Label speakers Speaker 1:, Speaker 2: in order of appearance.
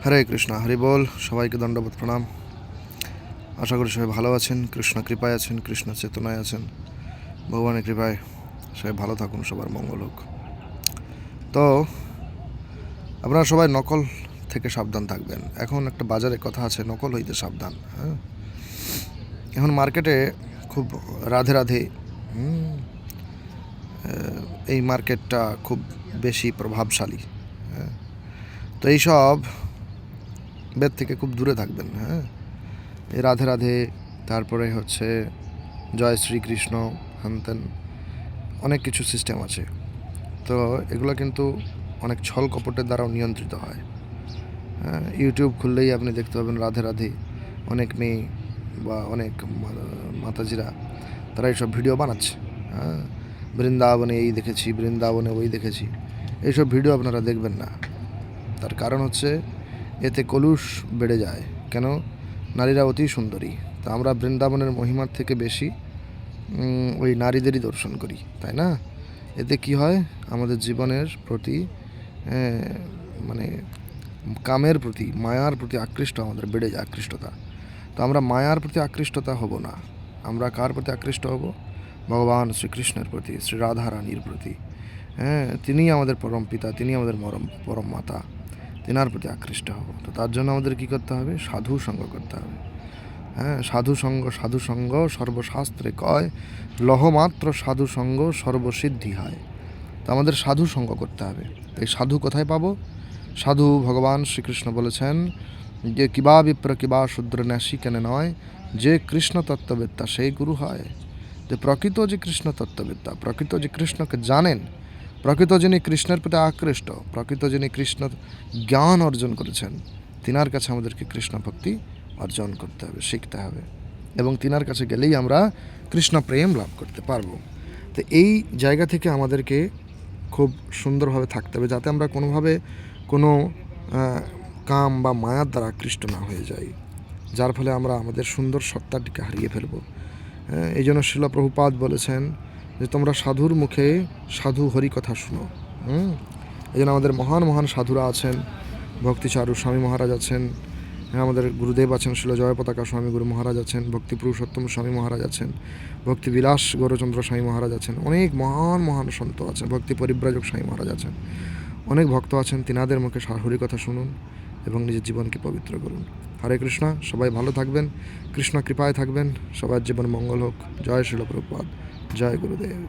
Speaker 1: হরে কৃষ্ণ, হরি বল। সবাইকে দণ্ডবোধ প্রণাম। আশা করি সবাই ভালো আছেন, কৃষ্ণ কৃপায় আছেন, কৃষ্ণ চেতনায় আছেন। ভগবানের কৃপায় সবাই ভালো থাকুন, সবার মঙ্গল হোক। তো আপনারা সবাই নকল থেকে সাবধান থাকবেন। এখন একটা বাজারে কথা আছে, নকল হইতে সাবধান। হ্যাঁ, এখন মার্কেটে খুব রাধে রাধে এই মার্কেটটা খুব বেশি প্রভাবশালী। হ্যাঁ, তো এইসব বেদ থেকে খুব দূরে থাকবেন। হ্যাঁ, এই রাধে রাধে, তারপরে হচ্ছে জয় শ্রীকৃষ্ণ, হ্যানত্যান অনেক কিছু সিস্টেম আছে। তো এগুলো কিন্তু অনেক ছল কপটের দ্বারাও নিয়ন্ত্রিত হয়। ইউটিউব খুললেই আপনি দেখতে পাবেন রাধে রাধে, অনেক মেয়ে বা অনেক মাতাজিরা তারা এইসব ভিডিও বানাচ্ছে। হ্যাঁ, বৃন্দাবনে এই দেখেছি, বৃন্দাবনে ওই দেখেছি, এইসব ভিডিও আপনারা দেখবেন না। তার কারণ হচ্ছে এতে কলুষ বেড়ে যায়। কেন? নারীরা অতি সুন্দরী, তা আমরা বৃন্দাবনের মহিমার থেকে বেশি ওই নারীদেরই দর্শন করি, তাই না? এতে কি হয়, আমাদের জীবনের প্রতি মানে কামের প্রতি, মায়ার প্রতি আকৃষ্ট আমাদের বেড়ে যায়, আকৃষ্টতা। তো আমরা মায়ার প্রতি আকৃষ্টতা হব না। আমরা কার প্রতি আকৃষ্ট হব? ভগবান শ্রীকৃষ্ণের প্রতি, শ্রী রাধা রানীর প্রতি। হ্যাঁ, তিনিই আমাদের পরম পিতা, তিনি আমাদের পরম মাতা, তেনার প্রতি আকৃষ্ট হব। তো তার জন্য আমাদের কী করতে হবে? সাধু সঙ্গ করতে হবে। হ্যাঁ, সাধু সঙ্গ সর্বশাস্ত্রে কয়, লহমাত্র সাধু সঙ্গ সর্বসিদ্ধি হয়। তো আমাদের সাধু সঙ্গ করতে হবে। এই সাধু কোথায় পাবো? সাধু ভগবান শ্রীকৃষ্ণ বলেছেন যে কিবা বিপ্র কিবা শূদ্র ন্যাসী কেন নয়, যে কৃষ্ণ তত্ত্ববেত্তা সেই গুরু হয়। যে প্রকৃত যে কৃষ্ণ তত্ত্ববেত্তা, প্রকৃত যে কৃষ্ণকে জানেন, প্রকৃত যিনি কৃষ্ণের প্রতি আকৃষ্ট, প্রকৃত যিনি কৃষ্ণ জ্ঞান অর্জন করেছেন, তিনার কাছে আমাদেরকে কৃষ্ণ ভক্তি অর্জন করতে হবে, শিখতে হবে। এবং তিনার কাছে গেলেই আমরা কৃষ্ণ প্রেম লাভ করতে পারবো। তো এই জায়গা থেকে আমাদেরকে খুব সুন্দরভাবে থাকতে হবে, যাতে আমরা কোনোভাবে কোনো কাম বা মায়ার দ্বারা আকৃষ্ট না হয়ে যাই, যার ফলে আমরা আমাদের সুন্দর সত্তাটিকে হারিয়ে ফেলব। এই জন্য শিল প্রভুপাদ বলেছেন যে তোমরা সাধুর মুখে সাধু হরি কথা শুনো। এই জন্য আমাদের মহান মহান সাধুরা আছেন, ভক্তিচারু স্বামী মহারাজ আছেন, আমাদের গুরুদেব আছেন, শিল জয় পতাকা স্বামী গুরু মহারাজ আছেন, ভক্তি পুরুষোত্তম স্বামী মহারাজ আছেন, ভক্তি বিলাস গৌরচন্দ্র স্বামী মহারাজ আছেন, অনেক মহান মহান সন্ত আছেন, ভক্তি পরিব্রাজক স্বামী মহারাজ আছেন, অনেক ভক্ত আছেন। তিনাদের মুখে হরি কথা শুনুন এবং নিজের জীবনকে পবিত্র করুন। হরে কৃষ্ণ, সবাই ভালো থাকবেন, কৃষ্ণ কৃপায় থাকবেন, সবার জীবন মঙ্গল হোক। জয় শিল প্রভুপাদ, জয় গুরুদেব।